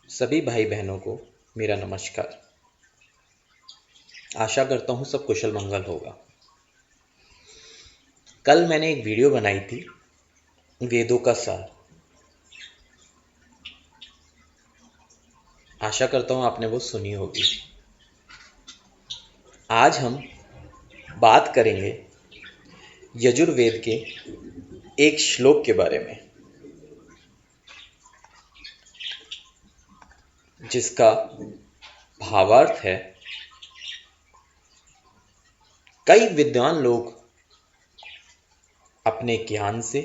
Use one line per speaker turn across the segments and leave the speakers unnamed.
सभी भाई बहनों को मेरा नमस्कार। आशा करता हूँ सब कुशल मंगल होगा। कल मैंने एक वीडियो बनाई थी वेदों का सार। आशा करता हूँ आपने वो सुनी होगी। आज हम बात करेंगे यजुर्वेद के एक श्लोक के बारे में, जिसका भावार्थ है, कई विद्वान लोग अपने ज्ञान से,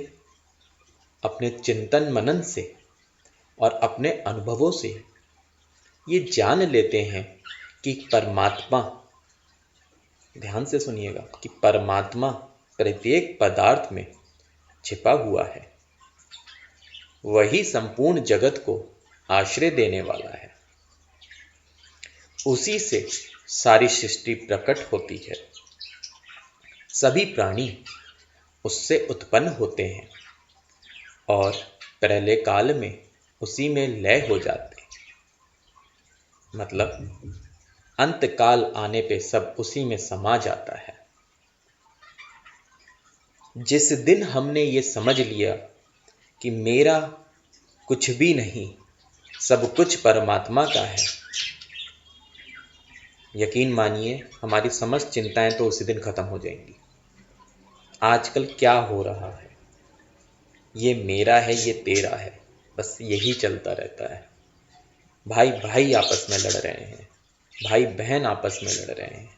अपने चिंतन मनन से और अपने अनुभवों से ये जान लेते हैं कि परमात्मा, ध्यान से सुनिएगा, कि परमात्मा प्रत्येक पदार्थ में छिपा हुआ है। वही संपूर्ण जगत को आश्रय देने वाला है। उसी से सारी सृष्टि प्रकट होती है। सभी प्राणी उससे उत्पन्न होते हैं और प्रलय काल में उसी में लय हो जाते हैं। मतलब अंत काल आने पे सब उसी में समा जाता है। जिस दिन हमने ये समझ लिया कि मेरा कुछ भी नहीं, सब कुछ परमात्मा का है, यकीन मानिए हमारी समस्त चिंताएं तो उसी दिन खत्म हो जाएंगी। आजकल क्या हो रहा है, ये मेरा है, ये तेरा है, बस यही चलता रहता है। भाई भाई आपस में लड़ रहे हैं, भाई बहन आपस में लड़ रहे हैं,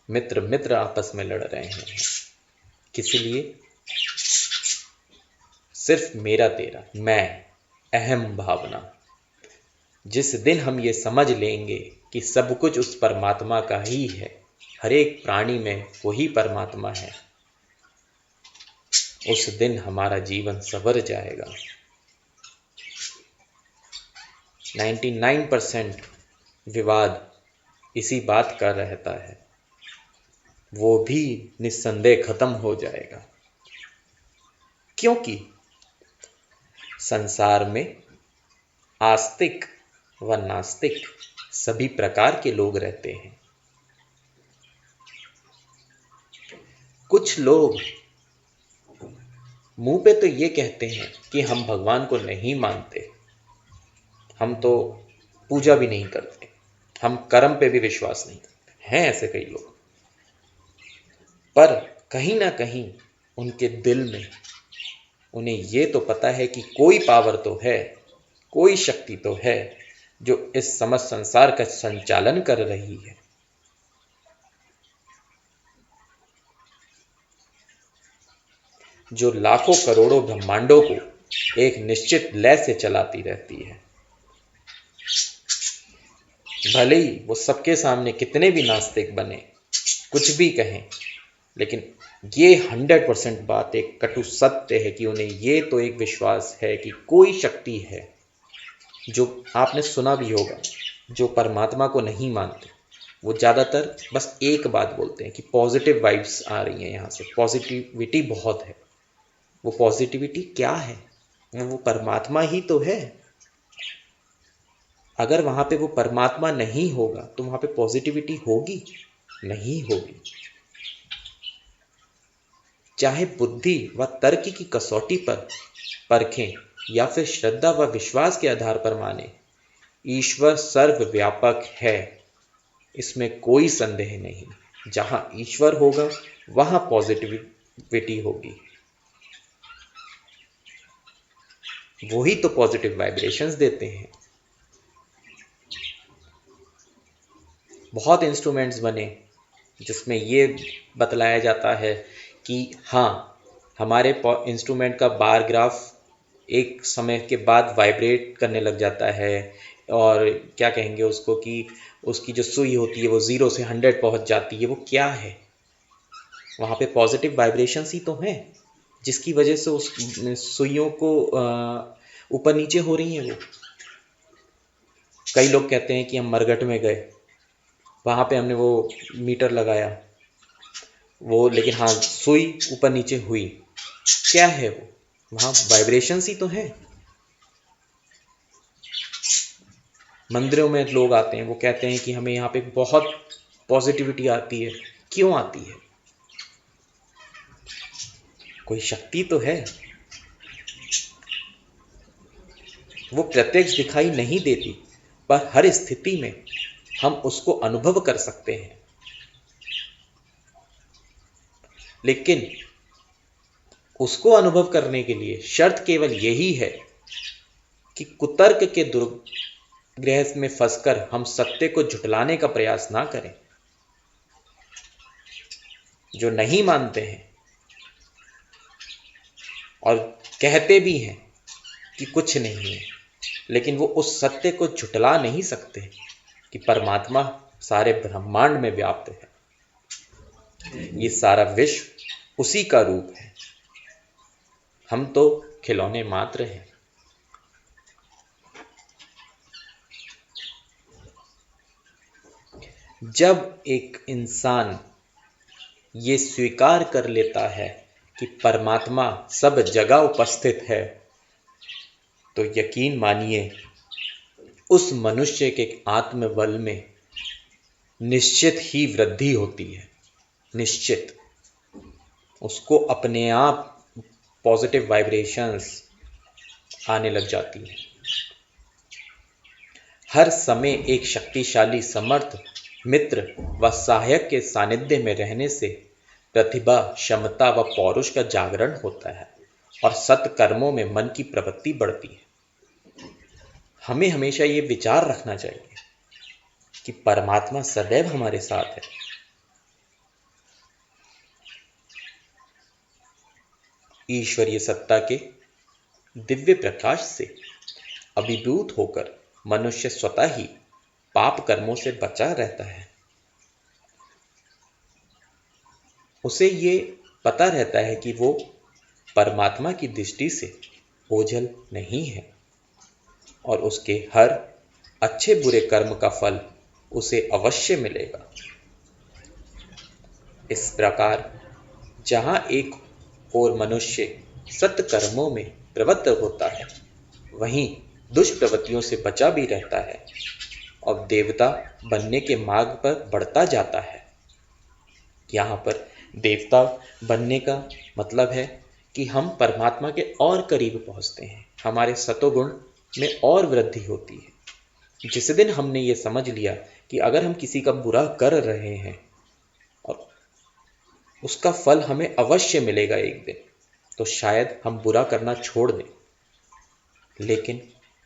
मित्र मित्र आपस में लड़ रहे हैं। किस लिए? सिर्फ मेरा तेरा, मैं, अहम भावना। जिस दिन हम ये समझ लेंगे कि सब कुछ उस परमात्मा का ही है, हर एक प्राणी में वही परमात्मा है, उस दिन हमारा जीवन संवर जाएगा। 99% विवाद इसी बात का रहता है, वो भी निस्संदेह खत्म हो जाएगा। क्योंकि संसार में आस्तिक व नास्तिक सभी प्रकार के लोग रहते हैं। कुछ लोग मुंह पे तो ये कहते हैं कि हम भगवान को नहीं मानते, हम तो पूजा भी नहीं करते, हम कर्म पे भी विश्वास नहीं करते। हैं ऐसे कई लोग, पर कहीं ना कहीं उनके दिल में उन्हें ये तो पता है कि कोई पावर तो है, कोई शक्ति तो है जो इस समस्त संसार का संचालन कर रही है। जो लाखों करोड़ों ब्रह्मांडों को एक निश्चित लय से चलाती रहती है। भले ही वो सबके सामने कितने भी नास्तिक बने, कुछ भी कहें, लेकिन ये 100% बात एक कटु सत्य है कि उन्हें ये तो एक विश्वास है कि कोई शक्ति है। जो आपने सुना भी होगा, जो परमात्मा को नहीं मानते वो ज़्यादातर बस एक बात बोलते हैं कि पॉजिटिव वाइब्स आ रही हैं यहाँ से, पॉजिटिविटी बहुत है। वो पॉजिटिविटी क्या है? वो परमात्मा ही तो है। अगर वहाँ पे वो परमात्मा नहीं होगा तो वहाँ पे पॉजिटिविटी होगी? नहीं होगी। चाहे बुद्धि व तर्क की कसौटी पर परखें या फिर श्रद्धा व विश्वास के आधार पर माने, ईश्वर सर्वव्यापक है, इसमें कोई संदेह नहीं। जहां ईश्वर होगा वहां पॉजिटिविटी होगी। वही तो पॉजिटिव वाइब्रेशंस देते हैं। बहुत इंस्ट्रूमेंट्स बने जिसमें ये बतलाया जाता है कि हाँ, हमारे इंस्ट्रूमेंट का बार ग्राफ एक समय के बाद वाइब्रेट करने लग जाता है, और क्या कहेंगे उसको, कि उसकी जो सुई होती है वो 0 से 100 पहुंच जाती है। वो क्या है? वहाँ पे पॉजिटिव वाइब्रेशंस ही तो हैं, जिसकी वजह से उस सुइयों को ऊपर नीचे हो रही हैं। वो कई लोग कहते हैं कि हम मरघट में गए, वहाँ पे हमने वो मीटर लगाया, वो लेकिन हाँ सुई ऊपर नीचे हुई। क्या है वो? वहाँ वाइब्रेशंस ही तो हैं। मंदिरों में लोग आते हैं, वो कहते हैं कि हमें यहाँ पे बहुत पॉजिटिविटी आती है। क्यों आती है? कोई शक्ति तो है। वो प्रत्यक्ष दिखाई नहीं देती, पर हर स्थिति में हम उसको अनुभव कर सकते हैं। लेकिन उसको अनुभव करने के लिए शर्त केवल यही है कि कुतर्क के दुर्ग्रह में फंसकर हम सत्य को झुठलाने का प्रयास ना करें। जो नहीं मानते हैं और कहते भी हैं कि कुछ नहीं है, लेकिन वो उस सत्य को झुठला नहीं सकते कि परमात्मा सारे ब्रह्मांड में व्याप्त है। ये सारा विश्व उसी का रूप है, हम तो खिलौने मात्र हैं। जब एक इंसान ये स्वीकार कर लेता है कि परमात्मा सब जगह उपस्थित है, तो यकीन मानिए उस मनुष्य के आत्मबल में निश्चित ही वृद्धि होती है। निश्चित उसको अपने आप पॉजिटिव वाइब्रेशंस आने लग जाती है। हर समय एक शक्तिशाली, समर्थ मित्र व सहायक के सानिध्य में रहने से प्रतिभा, क्षमता व पौरुष का जागरण होता है और सत्कर्मों में मन की प्रवृत्ति बढ़ती है। हमें हमेशा ये विचार रखना चाहिए कि परमात्मा सदैव हमारे साथ है। ईश्वरीय सत्ता के दिव्य प्रकाश से अभिभूत होकर मनुष्य स्वतः ही पाप कर्मों से बचा रहता है। उसे ये पता रहता है कि वो परमात्मा की दृष्टि से ओझल नहीं है और उसके हर अच्छे बुरे कर्म का फल उसे अवश्य मिलेगा। इस प्रकार जहां एक और मनुष्य सत्कर्मों में प्रवृत्त होता है, वहीं दुष्प्रवृत्तियों से बचा भी रहता है और देवता बनने के मार्ग पर बढ़ता जाता है। यहाँ पर देवता बनने का मतलब है कि हम परमात्मा के और करीब पहुँचते हैं, हमारे सतोगुण में और वृद्धि होती है। जिस दिन हमने ये समझ लिया कि अगर हम किसी का बुरा कर रहे हैं और उसका फल हमें अवश्य मिलेगा एक दिन, तो शायद हम बुरा करना छोड़ दें। लेकिन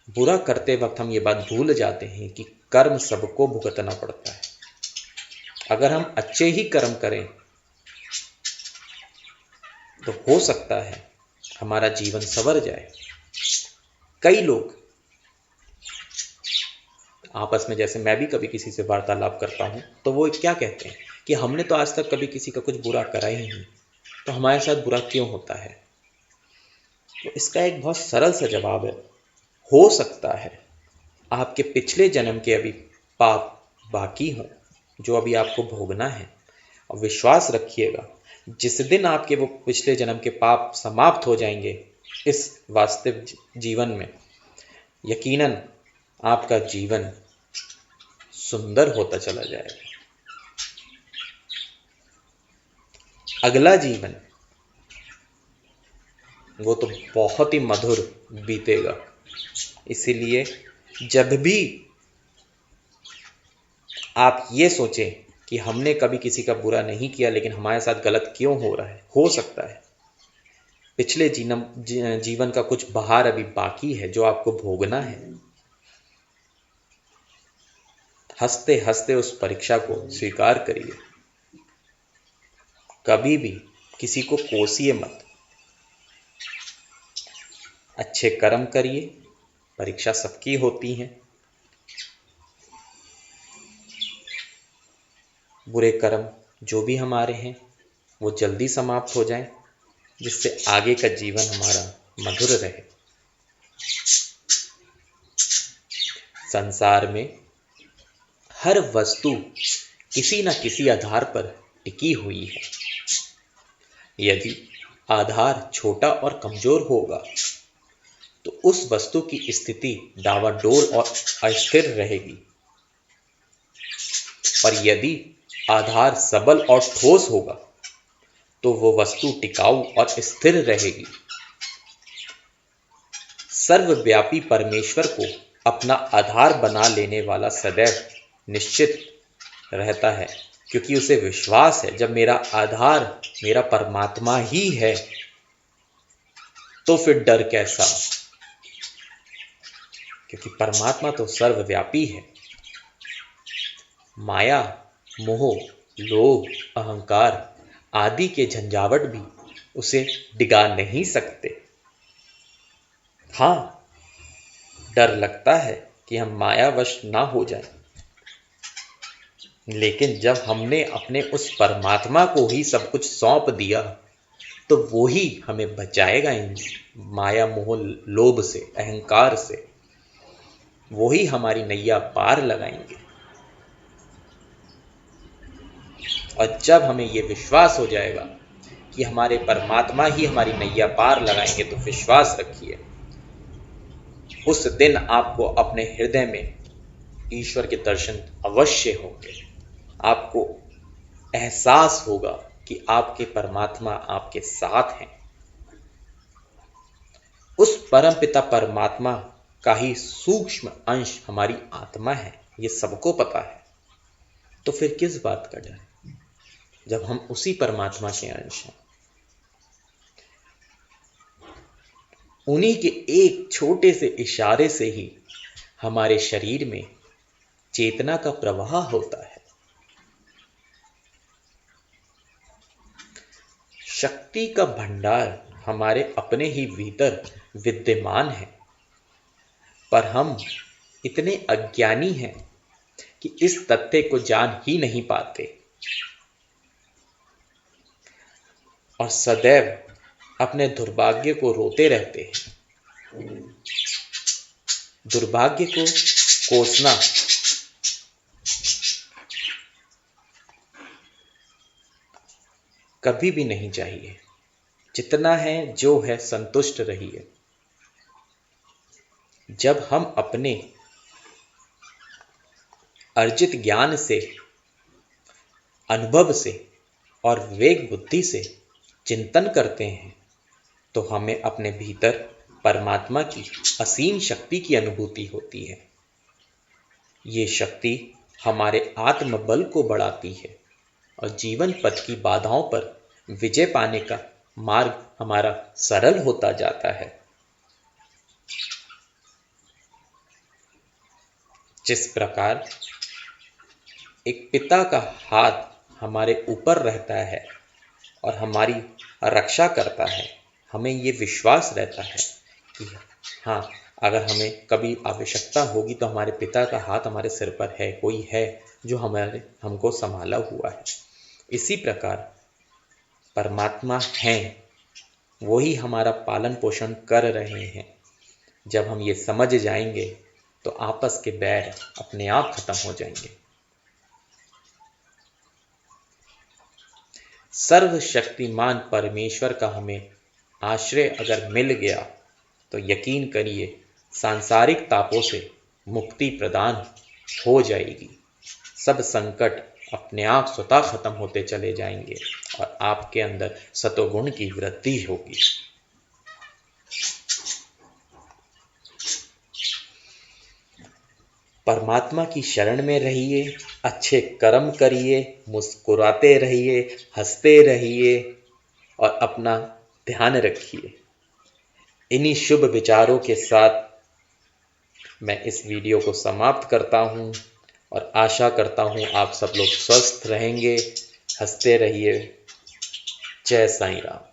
बुरा करते वक्त हम ये बात भूल जाते हैं कि कर्म सबको भुगतना पड़ता है। अगर हम अच्छे ही कर्म करें तो हो सकता है हमारा जीवन संवर जाए। कई लोग आपस में, जैसे मैं भी कभी किसी से वार्तालाप करता हूं, तो वो क्या कहते हैं कि हमने तो आज तक कभी किसी का कुछ बुरा करा ही नहीं, तो हमारे साथ बुरा क्यों होता है। तो इसका एक बहुत सरल सा जवाब है, हो सकता है आपके पिछले जन्म के अभी पाप बाकी हों जो अभी आपको भोगना है। और विश्वास रखिएगा, जिस दिन आपके वो पिछले जन्म के पाप समाप्त हो जाएंगे इस वास्तविक जीवन में, यकीनन आपका जीवन सुंदर होता चला जाएगा। अगला जीवन वो तो बहुत ही मधुर बीतेगा। इसीलिए जब भी आप ये सोचें कि हमने कभी किसी का बुरा नहीं किया लेकिन हमारे साथ गलत क्यों हो रहा है, हो सकता है पिछले जीवन का कुछ बहार अभी बाकी है जो आपको भोगना है। हंसते हंसते उस परीक्षा को स्वीकार करिए। कभी भी किसी को कोसिए मत। अच्छे कर्म करिए, परीक्षा सबकी होती है। बुरे कर्म जो भी हमारे हैं वो जल्दी समाप्त हो जाएं, जिससे आगे का जीवन हमारा मधुर रहे। संसार में हर वस्तु किसी न किसी आधार पर टिकी हुई है। यदि आधार छोटा और कमजोर होगा तो उस वस्तु की स्थिति डावाडोल और अस्थिर रहेगी। पर यदि आधार सबल और ठोस होगा तो वो वस्तु टिकाऊ और स्थिर रहेगी। सर्वव्यापी परमेश्वर को अपना आधार बना लेने वाला सदैव निश्चित रहता है, क्योंकि उसे विश्वास है जब मेरा आधार मेरा परमात्मा ही है तो फिर डर कैसा, क्योंकि परमात्मा तो सर्वव्यापी है। माया, मोह, लोभ, अहंकार आदि के झंझावट भी उसे डिगा नहीं सकते। हाँ, डर लगता है कि हम मायावश ना हो जाएं, लेकिन जब हमने अपने उस परमात्मा को ही सब कुछ सौंप दिया तो वो ही हमें बचाएगा इन माया, मोह, लोभ से, अहंकार से। वो ही हमारी नैया पार लगाएंगे। और जब हमें ये विश्वास हो जाएगा कि हमारे परमात्मा ही हमारी नैया पार लगाएंगे, तो विश्वास रखिए उस दिन आपको अपने हृदय में ईश्वर के दर्शन अवश्य होंगे। आपको एहसास होगा कि आपके परमात्मा आपके साथ हैं। उस परमपिता परमात्मा का ही सूक्ष्म अंश हमारी आत्मा है, ये सबको पता है। तो फिर किस बात का डर, जब हम उसी परमात्मा के अंश हैं। उन्हीं के एक छोटे से इशारे से ही हमारे शरीर में चेतना का प्रवाह होता है। शक्ति का भंडार हमारे अपने ही भीतर विद्यमान है, पर हम इतने अज्ञानी हैं कि इस तथ्य को जान ही नहीं पाते और सदैव अपने दुर्भाग्य को रोते रहते हैं। दुर्भाग्य को कोसना कभी भी नहीं चाहिए। जितना है जो है संतुष्ट रहिए। जब हम अपने अर्जित ज्ञान से, अनुभव से और विवेक बुद्धि से चिंतन करते हैं तो हमें अपने भीतर परमात्मा की असीम शक्ति की अनुभूति होती है। ये शक्ति हमारे आत्मबल को बढ़ाती है और जीवन पथ की बाधाओं पर विजय पाने का मार्ग हमारा सरल होता जाता है। जिस प्रकार एक पिता का हाथ हमारे ऊपर रहता है और हमारी रक्षा करता है, हमें ये विश्वास रहता है कि हाँ, अगर हमें कभी आवश्यकता होगी तो हमारे पिता का हाथ हमारे सिर पर है, कोई है जो हमको संभाला हुआ है। इसी प्रकार परमात्मा हैं, वो ही हमारा पालन पोषण कर रहे हैं। जब हम ये समझ जाएंगे तो आपस के बैर अपने आप खत्म हो जाएंगे। सर्वशक्तिमान परमेश्वर का हमें आश्रय अगर मिल गया तो यकीन करिए सांसारिक तापों से मुक्ति प्रदान हो जाएगी। सब संकट अपने आप स्वतः खत्म होते चले जाएंगे और आपके अंदर सतोगुण की वृद्धि होगी। परमात्मा की शरण में रहिए, अच्छे कर्म करिए, मुस्कुराते रहिए, हंसते रहिए और अपना ध्यान रखिए। इन्हीं शुभ विचारों के साथ मैं इस वीडियो को समाप्त करता हूँ और आशा करता हूँ आप सब लोग स्वस्थ रहेंगे। हंसते रहिए। जय साईं राम।